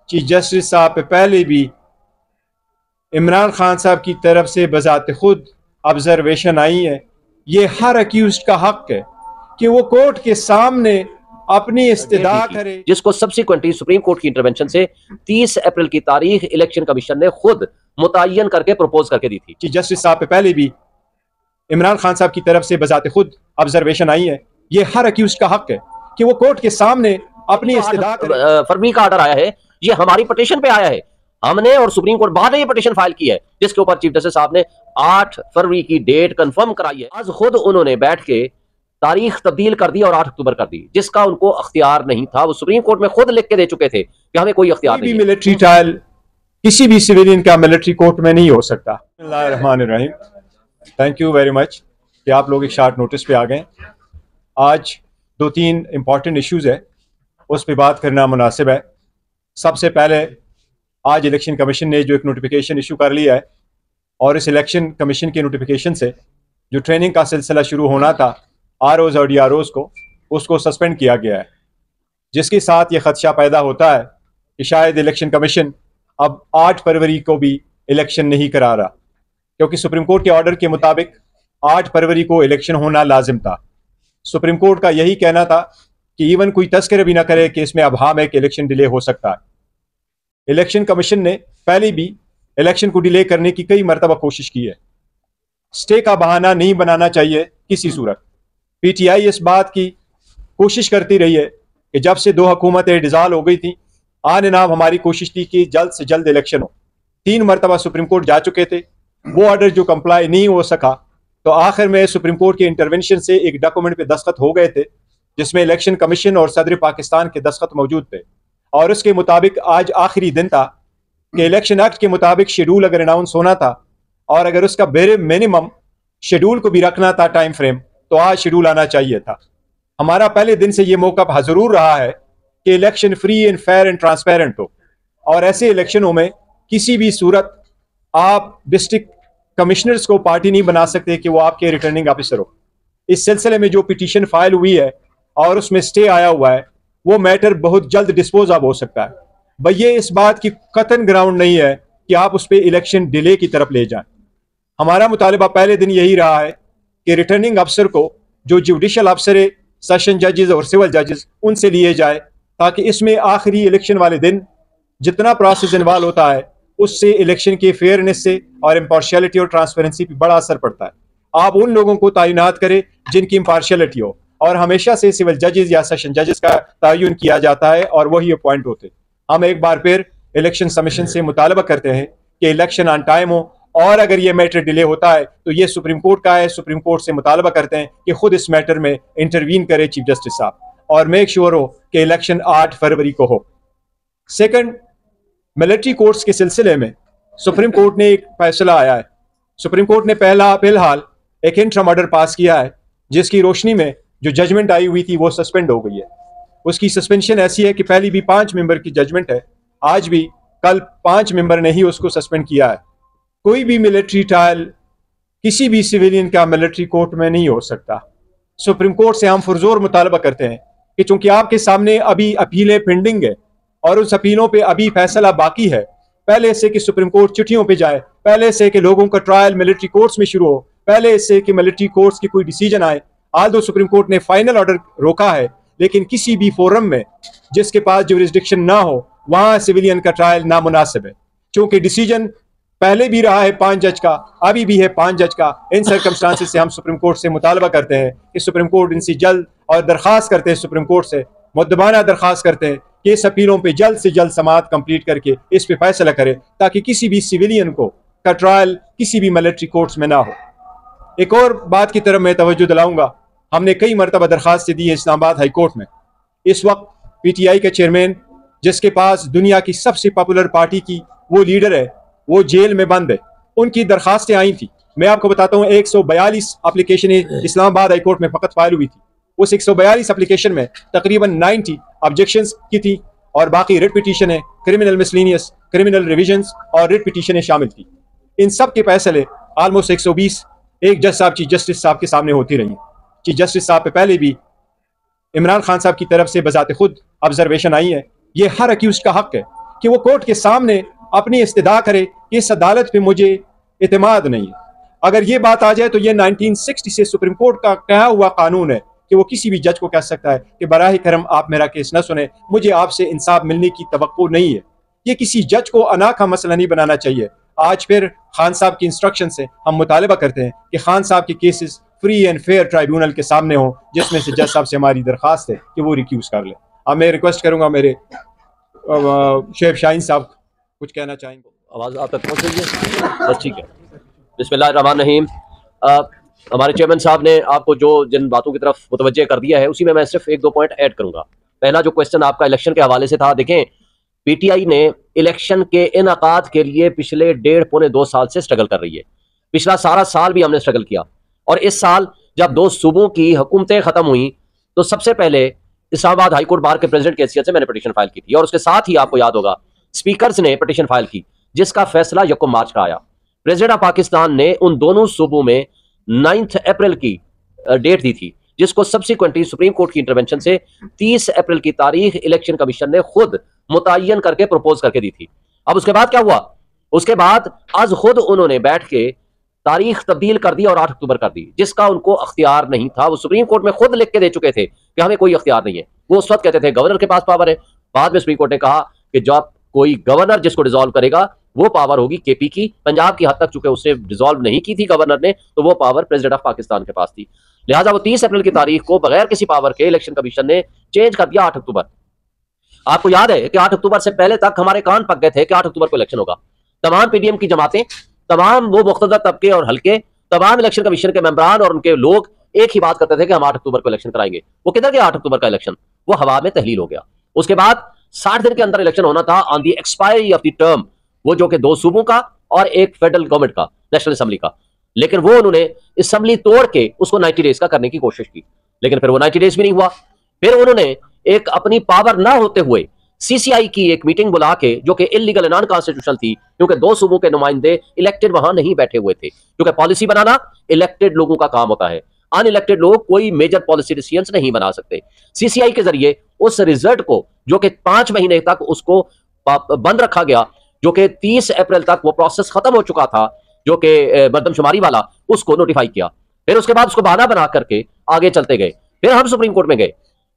Chief justice साहब पे पहले भी इमरान खान साहब की तरफ से बजाते खुद ऑब्जर्वेशन आई है। ये हर अक्यूज्ड का हक है कि वो कोर्ट के सामने अपनी इस्तदा करे, जिसको सब्सिक्वेंटली सुप्रीम कोर्ट की इंटरवेंशन से 30 अप्रैल की तारीख इलेक्शन कमीशन ने खुद मुतय्यन करके प्रपोज करके दी थी। चीफ जस्टिस साहब पे पहले भी इमरान खान साहब की तरफ से बजाते खुद ऑब्जर्वेशन आई है। ये हर अक्यूज्ड का हक है कि वो कोर्ट के सामने अपनी इस्तदा करे। फरवरी का ऑर्डर आया है, ये हमारी पटिशन पे आया है, हमने और सुप्रीम कोर्ट बाद में ये पटिशन फाइल की है, जिसके ऊपर चीफ जस्टिस साहब ने 8 फरवरी की डेट कंफर्म कराई है। आज खुद उन्होंने बैठ के तारीख तब्दील कर दी और 8 अक्टूबर कर दी, जिसका उनको अख्तियार नहीं था। वो सुप्रीम कोर्ट में खुद लिख के दे चुके थे कि हमें कोई अख्तियार नहीं। मिलिट्री ट्रायल किसी भी सिविलियन का मिलिट्री कोर्ट में नहीं हो सकता। थैंक यू वेरी मच कि आप लोग एक शार्ट नोटिस पे आ गए। आज 2-3 इंपॉर्टेंट इश्यूज है, उस पर बात करना मुनासिब है। सबसे पहले आज इलेक्शन कमीशन ने जो एक नोटिफिकेशन इशू कर लिया है, और इस इलेक्शन कमीशन के नोटिफिकेशन से जो ट्रेनिंग का सिलसिला शुरू होना था ROs और DROs को, उसको सस्पेंड किया गया है, जिसके साथ ये खदशा पैदा होता है कि शायद इलेक्शन कमीशन अब 8 फरवरी को भी इलेक्शन नहीं करा रहा, क्योंकि सुप्रीम कोर्ट के ऑर्डर के मुताबिक 8 फरवरी को इलेक्शन होना लाजिम था। सुप्रीम कोर्ट का यही कहना था कि इवन कोई तस्करे भी ना करे कि इसमें अभाम है कि इलेक्शन डिले हो सकता है। इलेक्शन कमीशन ने पहले भी इलेक्शन को डिले करने की कई मरतबा कोशिश की है। स्टे का बहाना नहीं बनाना चाहिए किसी सूरत। PTI इस बात की कोशिश करती रही है कि जब से 2 हुकूमतें डिज़ाल्व हो गई थी, आन नाम हमारी कोशिश थी कि जल्द से जल्द इलेक्शन हो। 3 मरतबा सुप्रीम कोर्ट जा चुके थे, वो ऑर्डर जो कंप्लाई नहीं हो सका, तो आखिर में सुप्रीम कोर्ट के इंटरवेंशन से एक डॉक्यूमेंट पे दस्तखत हो गए थे, जिसमें इलेक्शन कमीशन और सदर पाकिस्तान के दस्तखत मौजूद थे, और उसके मुताबिक आज आखिरी दिन था कि इलेक्शन एक्ट के मुताबिक शेड्यूल अगर अनाउंस होना था, और अगर उसका बेरे मिनिमम शेड्यूल को भी रखना था टाइम फ्रेम, तो आज शेड्यूल आना चाहिए था। हमारा पहले दिन से ये मौका जरूर रहा है कि election free and fair and transparent हो, और ऐसे इलेक्शनों में किसी भी सूरत आप डिस्ट्रिक्ट कमिश्नर्स को पार्टी नहीं बना सकते कि वो आपके रिटर्निंग ऑफिसर हो। इस सिलसिले में जो पिटीशन फाइल हुई है और उसमें स्टे आया हुआ है, वो मैटर बहुत जल्द डिस्पोज ऑफ हो सकता है। भाई ये इस बात की कतन ग्राउंड नहीं है कि आप उस पर इलेक्शन डिले की तरफ ले जाएं। हमारा मुतालिबा पहले दिन यही रहा है कि रिटर्निंग अफसर को, जो जुडिशल अफसर है, सेशन जजेस और सिविल जजेस, उनसे लिए जाए, ताकि इसमें आखिरी इलेक्शन वाले दिन जितना प्रोसेस इन्वॉल्व होता है उससे इलेक्शन के फेयरनेस से और इम्पार्शियलिटी और ट्रांसपेरेंसी पर बड़ा असर पड़ता है। आप उन लोगों को तैनात करें जिनकी इम्पार्शियलिटी हो, और हमेशा से सिविल जजेस या सेशन जजेस का तयन किया जाता है और वही अपॉइंट होते। हम एक बार फिर इलेक्शन कमीशन से मुतालबा करते हैं कि इलेक्शन ऑन टाइम हो, और अगर ये मैटर डिले होता है तो ये सुप्रीम कोर्ट का है। सुप्रीम कोर्ट से मुतालबा करते हैं कि खुद इस मैटर में इंटरवीन करे चीफ जस्टिस साहब, और मेक श्योर हो कि इलेक्शन 8 फरवरी को हो। सेकंड, मिलिट्री कोर्ट्स के सिलसिले में सुप्रीम कोर्ट ने एक फैसला आया है। सुप्रीम कोर्ट ने फिलहाल एक इंटरम ऑर्डर पास किया है, जिसकी रोशनी में जो जजमेंट आई हुई थी वो सस्पेंड हो गई है। उसकी सस्पेंशन ऐसी है कि पहली भी 5 मेंबर की जजमेंट है, आज भी कल 5 मेंबर ने ही उसको सस्पेंड किया है। कोई भी मिलिट्री ट्रायल किसी भी सिविलियन का मिलिट्री कोर्ट में नहीं हो सकता। सुप्रीम कोर्ट से हम पुरजोर मुतालबा करते हैं कि चूंकि आपके सामने अभी अपीलें पेंडिंग है और उस अपीलों पे अभी फैसला बाकी है, पहले से कि सुप्रीम कोर्ट चिट्ठियों पे जाए, पहले से कि लोगों का ट्रायल मिलिट्री कोर्ट्स में शुरू हो, पहले से कि मिलिट्री कोर्ट्स की कोई डिसीजन आए। आल्दो सुप्रीम कोर्ट ने फाइनल ऑर्डर रोका है, लेकिन किसी भी फोरम में जिसके पास जुरिस्डिक्शन ना हो, वहां सिविलियन का ट्रायल नामुनासिब है। चूंकि डिसीजन पहले भी रहा है 5 जज का, अभी भी है 5 जज का। इन सर्कमस्टांसेस से हम सुप्रीम कोर्ट से मुतालबा करते हैं कि सुप्रीम कोर्ट इनसे जल्द, और दरख्वास्त करते हैं सुप्रीम कोर्ट से, मुद्दबाना दरख्वास्त करते हैं कि इस अपीलों पे जल्द से जल्द समाअत कंप्लीट करके इस पे फैसला करे, ताकि किसी भी सिविलियन को का ट्रायल किसी भी मिलिट्री कोर्ट्स में ना हो। एक और बात की तरफ मैं तवज्जो दिलाऊंगा, हमने कई मरतबा दरख्वास्त दी है इस्लामाबाद हाई कोर्ट में। इस वक्त PTI के चेयरमैन, जिसके पास दुनिया की सबसे पॉपुलर पार्टी की वो लीडर है, वो जेल में बंद है, उनकी दरखास्तें आई थी। मैं आपको बताता हूँ 142 एप्लीकेशन इस्लामाबाद हाई कोर्ट में फ़कत फाइल हुई थी। उस 142 एप्लीकेशन में तकरीबन 90 ऑब्जेक्शंस की थी, और बाकी रिट पिटीशन है, क्रिमिनल मिसलिनियस, क्रिमिनल रिविजन्स और रिट पिटीशनें शामिल थी। इन सब के फैसले ऑलमोस्ट 120 एक जज साहब चीफ जस्टिस साहब के सामने होती रही। चीफ जस्टिस साहब पे पहले भी इमरान खान साहब की तरफ से बजाते खुद ऑब्जर्वेशन आई है। ये हर अक्यूज का हक है कि वो कोर्ट के सामने अपनी इस्तदा करे कि इस अदालत पे मुझे इत्मीनान नहीं है। अगर ये बात आ जाए तो ये 1960 से सुप्रीम कोर्ट का कहा हुआ कानून है कि वो किसी भी जज को कह सकता है कि बराह करम आप मेरा केस न सुने, मुझे आपसे इंसाफ मिलने की तवक्को नहीं है। ये किसी जज को अना का मसला नहीं बनाना चाहिए। आज फिर खान साहब की इंस्ट्रक्शन से हम मुतालबा करते हैं कि खान साहब के cases free and fair tribunal के सामने हों, जिसमें से जज साहब से हमारी दरख्वास्त है कि वो रिक्यूज कर ले। अब मैं रिक्वेस्ट करूंगा मेरे शेफ शाहीन साहब कुछ कहना चाहेंगे। आवाज़ आप तक पहुँच रही है? बस ठीक है। बिस्मिल्लाहिर्रहमानिर्रहीम। हमारे चेयरमैन साहब ने आपको जो जिन बातों की तरफ मुतवज्जे कर दिया है, उसी में मैं सिर्फ एक दो पॉइंट ऐड करूंगा। पहला जो क्वेश्चन आपका इलेक्शन के हवाले से था, देखें पीटीआई ने इलेक्शन के इनकाद के लिए पिछले 1.5-2 साल से स्ट्रगल कर रही है। पिछला सारा साल भी हमने स्ट्रगल किया, और इस साल जब 2 सूबों की हुकूमतें खत्म हुई तो सबसे पहले इस्लामाबाद हाई कोर्ट बार के प्रेसिडेंट की हैसियत से मैंने पिटीशन फाइल की थी, और उसके साथ ही आपको याद होगा स्पीकर्स ने पिटीशन फाइल की, जिसका फैसला 1 मार्च का आया। प्रेसिडेंट ऑफ पाकिस्तान ने उन दोनों सूबों में 9 अप्रैल की डेट दी थी, जिसको सब्सिक्वेंटली सुप्रीम कोर्ट की इंटरवेंशन से 30 अप्रैल की तारीख इलेक्शन कमीशन ने खुद मुतय्यन करके प्रपोज करके दी थी। अब उसके बाद क्या हुआ? उसके बाद आज खुद उन्होंने बैठ के तारीख तब्दील कर दी और 8 अक्टूबर कर दी, जिसका उनको अख्तियार नहीं था। वो सुप्रीम कोर्ट में खुद लिख के दे चुके थे कि हमें कोई अख्तियार नहीं है। वो उस वक्त कहते थे गवर्नर के पास पावर है। बाद में सुप्रीम कोर्ट ने कहा कि जब कोई गवर्नर जिसको डिसॉल्व करेगा वो पावर होगी केपी की। पंजाब की हद तक चूंकि उसने डिसॉल्व नहीं की थी गवर्नर ने, तो वो पावर प्रेसिडेंट ऑफ पाकिस्तान के पास थी। लिहाजा वो 30 अप्रैल की तारीख को बगैर किसी पावर के इलेक्शन कमीशन ने चेंज कर दिया 8 अक्टूबर। आपको याद है कि 8 अक्टूबर से पहले तक हमारे कान पक गए थे कि 8 अक्टूबर को इलेक्शन होगा। तमाम पीडीएम की जमातें, तमाम वो मुख्तलिफ तबके और हल्के, तमाम इलेक्शन कमीशन के मेंबरान और उनके लोग एक ही बात करते थे कि हम 8 अक्टूबर को इलेक्शन कराएंगे। वो किधर गया 8 अक्टूबर का इलेक्शन? वो हवा में तहलील हो गया। उसके बाद 60 दिन के अंदर इलेक्शन होना था on the expiry of the term, वो जो कि 2 सूबों का और एक फेडरल गवर्नमेंट का, नेशनल असेंबली का। लेकिन वो उन्होंने असेंबली तोड़ के उसको 90 डेज का करने की कोशिश की, लेकिन फिर वो 90 डेज भी नहीं हुआ। फिर उन्होंने एक अपनी पावर ना होते हुए सीसीआई की एक मीटिंग बुला के, जो कि इलीगल नॉन कॉन्स्टिट्यूशनल थी, क्योंकि 2 सूबों के नुमाइंदे इलेक्टेड वहां नहीं बैठे हुए थे, क्योंकि पॉलिसी बनाना इलेक्टेड लोगों का काम होता है। अनइलेक्टेड लोग कोई मेजर पॉलिसी डिसीजंस नहीं बना सकते। सीसीआई के जरिए उस रिजल्ट को, जो कि 5 महीने तक उसको बंद रखा गया, जो कि 30 अप्रैल तक वो प्रोसेस खत्म हो चुका था, जो कि मरदमशुमारी वाला, उसको नोटिफाई किया। फिर उसके बाद उसको बहाना बना करके आगे चलते गए। फिर हम सुप्रीम कोर्ट में गए।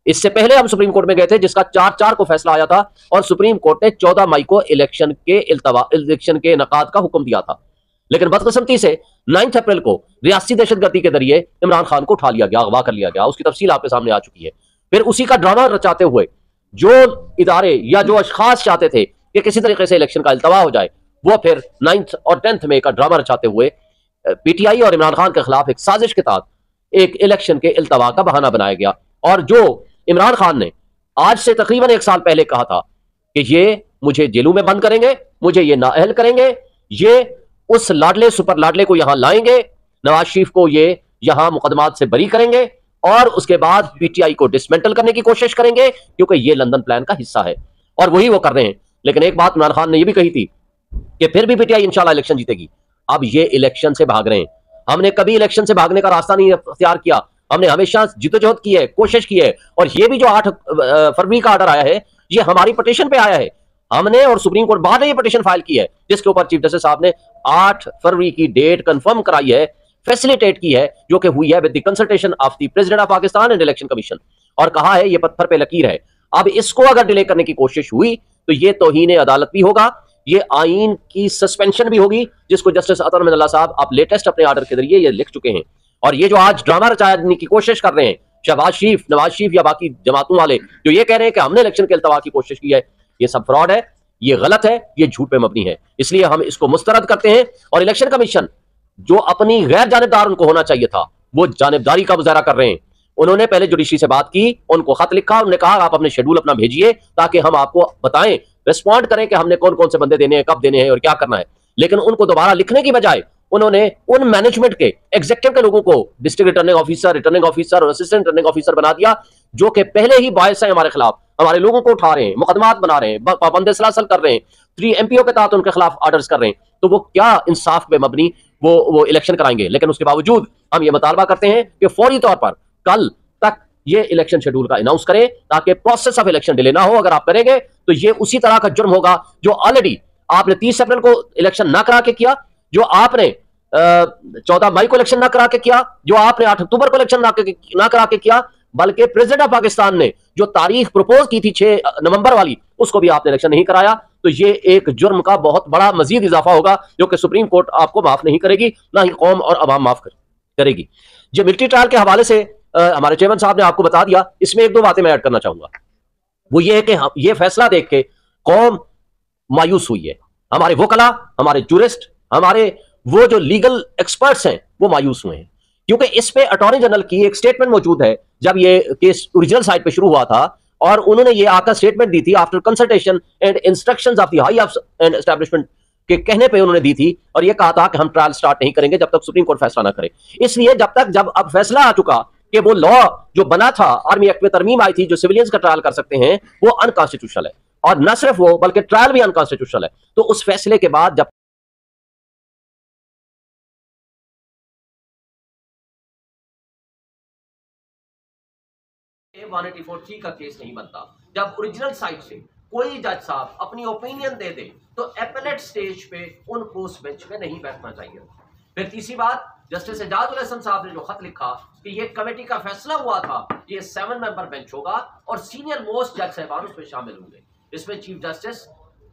इससे पहले हम सुप्रीम कोर्ट में गए थे, जिसका 4-4 को फैसला आया था, और सुप्रीम कोर्ट ने 14 मई को इलेक्शन के इनकाद का हुक्म दिया था। लेकिन बदकिस्मती से 9 अप्रैल को रियासती दहशतगर्दी के जरिए इमरान खान को उठा लिया गया, अगवा कर लिया गया। उसकी तफसील आपके सामने आ चुकी है। फिर उसी का ड्रामा रचाते हुए जो इदारे या जो अशखास चाहते थे कि किसी तरीके से इलेक्शन का इल्तवा हो जाए, वो फिर 9 और 10 मई का ड्रामा रचाते हुए पीटीआई और इमरान खान के खिलाफ एक साजिश के तहत एक इलेक्शन के इल्तवा का बहाना बनाया गया। और जो इमरान खान ने आज से तकरीबन 1 साल पहले कहा था कि ये मुझे जेलों में बंद करेंगे, मुझे ये नाअहल करेंगे, ये उस लाडले सुपर लाडले को यहां लाएंगे, नवाज शरीफ को ये यहां मुकदमात से बरी करेंगे, और उसके बाद पीटीआई को डिसमेंटल करने की कोशिश करेंगे, क्योंकि ये लंदन प्लान का हिस्सा है। और वही वो कर रहे हैं। लेकिन एक बात इमरान खान ने यह भी कही थी कि फिर भी पीटीआई इंशाल्लाह इलेक्शन जीतेगी। अब ये इलेक्शन से भाग रहे हैं। हमने कभी इलेक्शन से भागने का रास्ता नहीं अख्तियार किया। हमने हमेशा जिद्दोजहद की है, कोशिश की है। और ये भी जो 8 फरवरी का ऑर्डर आया है, ये हमारी पिटीशन पे आया है। हमने और सुप्रीम कोर्ट बाद में ये पिटीशन फाइल की है, जिसके ऊपर चीफ जस्टिस साहब ने 8 फरवरी की डेट कंफर्म कराई है, फैसिलिटेट की है, जो कि हुई है with the consultation of the president of Pakistan and election commission. और कहा है ये पत्थर पे लकीर है। अब इसको अगर डिले करने की कोशिश हुई तो ये तौहीन अदालत भी होगा, ये आईन की सस्पेंशन भी होगी, जिसको जस्टिस अतर मिनल्लाह साहब आप लेटेस्ट अपने ऑर्डर के जरिए ये लिख चुके हैं। और ये जो आज ड्रामा रचाने की कोशिश कर रहे हैं शहबाज शरीफ, नवाज शरीफ या बाकी जमातों वाले, जो ये कह रहे हैं कि हमने इलेक्शन के इल्तवा की कोशिश की है, ये सब फ्रॉड है, ये गलत है, ये झूठ पे मबनी है। इसलिए हम इसको मुस्तरद करते हैं। और इलेक्शन कमीशन जो अपनी गैर जानिबदार उनको होना चाहिए था, वो जानिबदारी का मुजाहरा कर रहे हैं। उन्होंने पहले जुडिशरी से बात की, उनको खत लिखा, उन्होंने कहा आप अपने शेड्यूल अपना भेजिए ताकि हम आपको बताएं, रिस्पॉन्ड करें कि हमने कौन कौन से बंदे देने हैं, कब देने हैं और क्या करना है। लेकिन उनको दोबारा लिखने की बजाय उन्होंने उन मैनेजमेंट के, एग्जीक्यूटिव के लोगों को डिस्ट्रिक्ट रिटर्निंग ऑफिसर और असिस्टेंट रिटर्निंग ऑफिसर बना दिया, जो कि पहले ही बायस है हमारे खिलाफ, हमारे लोगों को उठा रहे हैं, मुकदमात बना रहे हैं, पाबंदी सलासल कर रहे हैं, 3 MPO के तहत उनके खिलाफ ऑर्डर्स कर रहे हैं। तो वो क्या इंसाफ पे मबनी वो इलेक्शन कराएंगे। लेकिन उसके बावजूद हम ये मुतालबा करते हैं कि फौरी तौर पर कल तक ये इलेक्शन शेड्यूल का अनाउंस करें ताकि प्रोसेस ऑफ इलेक्शन डिले ना हो। अगर आप करेंगे तो ये उसी तरह का जुर्म होगा जो ऑलरेडी आपने 30 अप्रैल को इलेक्शन ना करा के किया, जो आपने 14 मई को इलेक्शन ना करा के किया, जो आपने 8 अक्टूबर को इलेक्शन ना करा के किया, बल्कि प्रेसिडेंट ऑफ पाकिस्तान ने जो तारीख प्रपोज की थी 6 नवंबर वाली, उसको भी आपने इलेक्शन नहीं कराया। तो ये एक जुर्म का बहुत बड़ा मजीद इजाफा होगा जो कि सुप्रीम कोर्ट आपको माफ नहीं करेगी, ना ही कौम और अवाम माफ करेगी। जो मिलिट्री ट्रायल के हवाले से हमारे चेयरमैन साहब ने आपको बता दिया, इसमें एक दो बातें मैं ऐड करना चाहूंगा। वो ये है कि ये फैसला देख के कौम मायूस हुई है, हमारे वकला, हमारे जूरिस्ट, हमारे वो जो लीगल एक्सपर्ट्स हैं वो मायूस हुए हैं, क्योंकि इस पे अटॉर्नी जनरल की एक स्टेटमेंट मौजूद है जब ये केस ओरिजिनल साइट पे शुरू हुआ था, और उन्होंने ये आकर स्टेटमेंट दी थी after consultation and instructions of the high and establishment के कहने पे उन्होंने दी थी, और ये कहा था कि हम ट्रायल स्टार्ट नहीं करेंगे जब तक सुप्रीम कोर्ट फैसला ना करे। इसलिए जब अब फैसला आ चुका कि वो लॉ जो बना था, आर्मी एक्ट में तरमीम आई थी जो सिविलियंस का ट्रायल कर सकते हैं, वो अनकॉन्स्टिट्यूशनल है, और न सिर्फ वो बल्कि ट्रायल भी अनकॉन्स्टिट्यूशनल है। तो उस फैसले के बाद जब 184(3) का केस नहीं बनता, जब ओरिजिनल साइट से कोई जज साहब अपनी ओपिनियन दे दे तो एपेलेट स्टेज पे उनको उस बेंच में नहीं बैठना चाहिए। फिर तीसरी बात, जस्टिस एजाजुल हसन साहब ने जो खत लिखा कि ये कमेटी का फैसला हुआ था, ये 7 मेंबर बेंच होगा और सीनियर मोस्ट जज साहबान उसमें शामिल होंगे। इसमें चीफ जस्टिस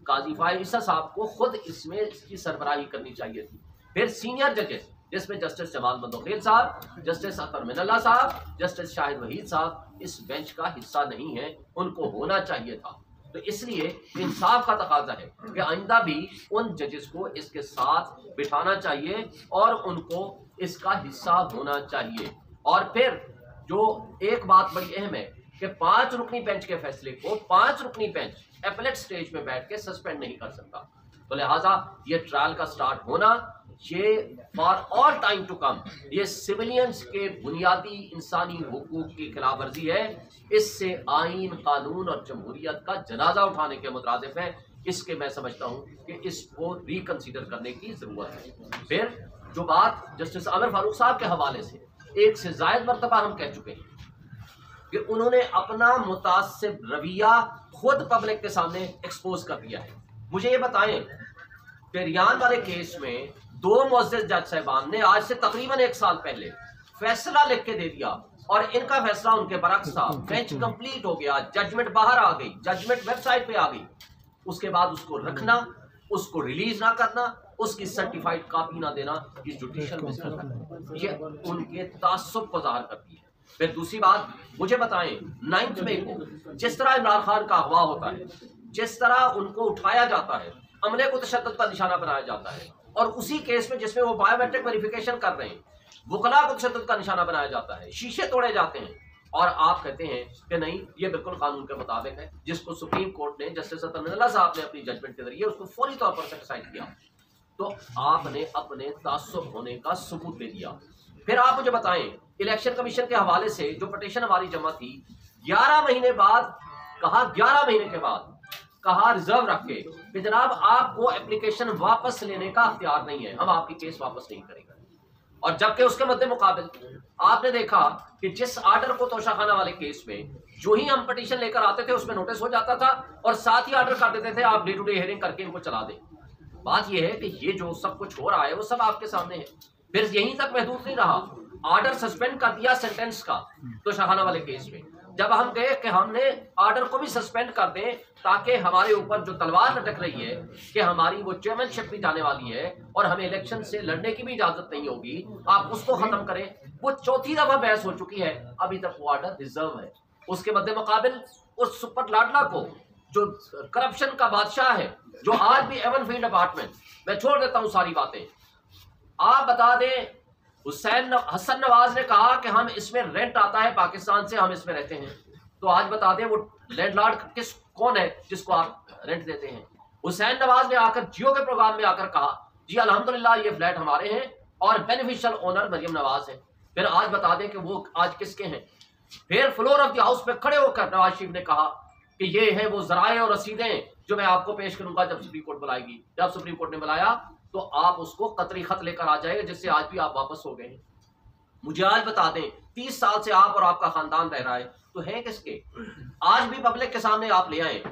काजी फाहिद ईसा साहब को खुद इसमें इसकी सरबराही करनी चाहिए थी। फिर सीनियर जजेस जिसमें जस्टिस जमाल मंदोखेल साहब, जस्टिस अतर मिनल्ला साहब, जस्टिस शाहिद वहीद साहब इस बेंच का हिस्सा नहीं है, उनको होना चाहिए था। तो इसलिए इंसाफ का तकाजा है कि आइंदा भी उन जजेस को इसके साथ बिठाना चाहिए और उनको इसका हिस्सा होना चाहिए। और फिर जो एक बात बड़ी अहम है कि 5 रुकनी बेंच के फैसले को 5 रुकनी बेंच एपेलेट स्टेज में बैठ के सस्पेंड नहीं कर सकता। तो लिहाजा ये ट्रायल का स्टार्ट होना, ये for all time to come, ये सिविलियंस के बुनियादी इंसानी हुकूक की खिलाफ वर्जी है। इससे आइन, कानून और जमहूरियत का जनाजा उठाने के मुतरादिफ है। इसके मैं समझता हूँ कि इसको रिकंसीडर करने की जरूरत है। फिर जो बात जस्टिस आमिर फारूक साहब के हवाले से एक से जायद मरतबा हम कह चुके हैं कि उन्होंने अपना मुतासिब रवैया खुद पब्लिक के सामने एक्सपोज कर दिया है। मुझे ये बताएं, पेरियान वाले केस में 2 मुअज़्ज़िज़ जज साहबान ने आज से तकरीबन 1 साल पहले फैसला लिख के दे दिया और इनका फैसला उनके बरक्स था। बेंच कंप्लीट हो गया, जजमेंट बाहर आ गई, जजमेंट वेबसाइट पे आ गई। उसके बाद उसको रखना, उसको रिलीज ना करना, उसकी सर्टिफाइड कॉपी ना देना, ये जुडिशियल मिसकंडक्ट है, ये उनके तासुब को ज़ाहिर करती है। फिर दूसरी बात, मुझे बताएं 9 मई को जिस तरह इमरान खान का अगवा होता है, जिस तरह उनको उठाया जाता है, अमले को तशद्दुद का निशाना बनाया जाता है, और उसी केस में जिसमें वो बायोमेट्रिक वेरिफिकेशन कर रहे हैं, वकला को तशद्दुद का निशाना बनाया जाता है, शीशे तोड़े जाते हैं, और आप कहते हैं कि नहीं ये बिल्कुल कानून के मुताबिक है, जिसको सुप्रीम कोर्ट ने जस्टिस अतर मिनल्ला साहब ने अपनी जजमेंट के जरिए उसको फौरी तौर पर सेटिस्फाइड किया। तो आपने अपने तासुब होने का सबूत दे दिया। फिर आप मुझे बताएं, इलेक्शन कमीशन के हवाले से जो पटिशन हमारी जमा थी, 11 महीने बाद कहा, 11 महीने के बाद कहा रिजर्व रख के कि जनाब आपको एप्लीकेशन वापस लेने का अख्तियार नहीं है, हम आपकी केस वापस नहीं करेंगे। और जबकि उसके मद्दे मुकाबिल आपने देखा कि जिस आर्डर को तोशाखाना वाले केस में जो ही हम पटिशन लेकर आते थे उसमें नोटिस हो जाता था और साथ ही आर्डर कर देते थे आप डे टू डे हियरिंग करके इनको चला दें। बात यह है कि ये जो सब कुछ हो रहा है वो सब आपके सामने है। फिर यहीं तक महदूद नहीं रहा, आर्डर सस्पेंड कर दिया सेंटेंस का तोशाखाना वाले केस में। जब हम गए कि हमने आर्डर को भी सस्पेंड कर दें ताकि हमारे ऊपर जो तलवार लटक रही है कि हमारी वो चेयरमैनशिप भी जाने वाली है और हमें इलेक्शन से लड़ने की भी इजाजत नहीं होगी, आप उसको खत्म करें। वो 4थी दफा बहस हो चुकी है, अभी तक वो आर्डर रिजर्व है। उसके मद्दे मुकाबिल उस सुपर लाडला को जो करप्शन का बादशाह है, जो आज भी एवन फील्ड अपार्टमेंट, मैं छोड़ देता हूं सारी बातें, आप बता दें हुसैन हसन नवाज ने कहा कि हम इसमें रेंट आता है पाकिस्तान से, हम इसमें रहते हैं। तो आज बता दें वो लैंडलॉर्ड कौन है जिसको आप रेंट देते हैं। हुसैन नवाज ने आकर जियो के प्रोग्राम में आकर कहा जी अल्हम्दुलिल्लाह ये फ्लैट हमारे हैं और बेनिफिशियल ओनर मरियम नवाज है। फिर आज बता दें कि वो आज किसके हैं। फिर फ्लोर ऑफ द हाउस पे खड़े होकर नवाज शरीफ ने कहा कि ये है वो जराए और रसीदें जो मैं आपको पेश करूंगा जब सुप्रीम कोर्ट बुलाएगी। जब सुप्रीम कोर्ट ने बुलाया तो आप उसको कतरी खत लेकर आ जाएगा, जिससे आज भी आप वापस हो गए हैं। मुझे आज बता दें, 30 साल से आप और आपका खानदान रह रहा है, तो है किसके? आज भी पब्लिक के सामने आप ले आए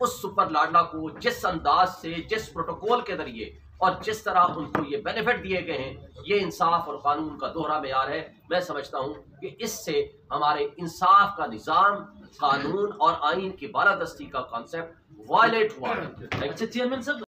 उस सुपर लाडला को, जिस अंदाज से, जिस प्रोटोकॉल के जरिए और जिस तरह उनको ये बेनिफिट दिए गए हैं, ये इंसाफ और कानून का दोहरा मेयार है। मैं समझता हूं कि इससे हमारे इंसाफ का निजाम, कानून और आइन की बालादस्ती का कॉन्सेप्ट वायलेट हुआ है। अच्छा चेयरमैन साहब,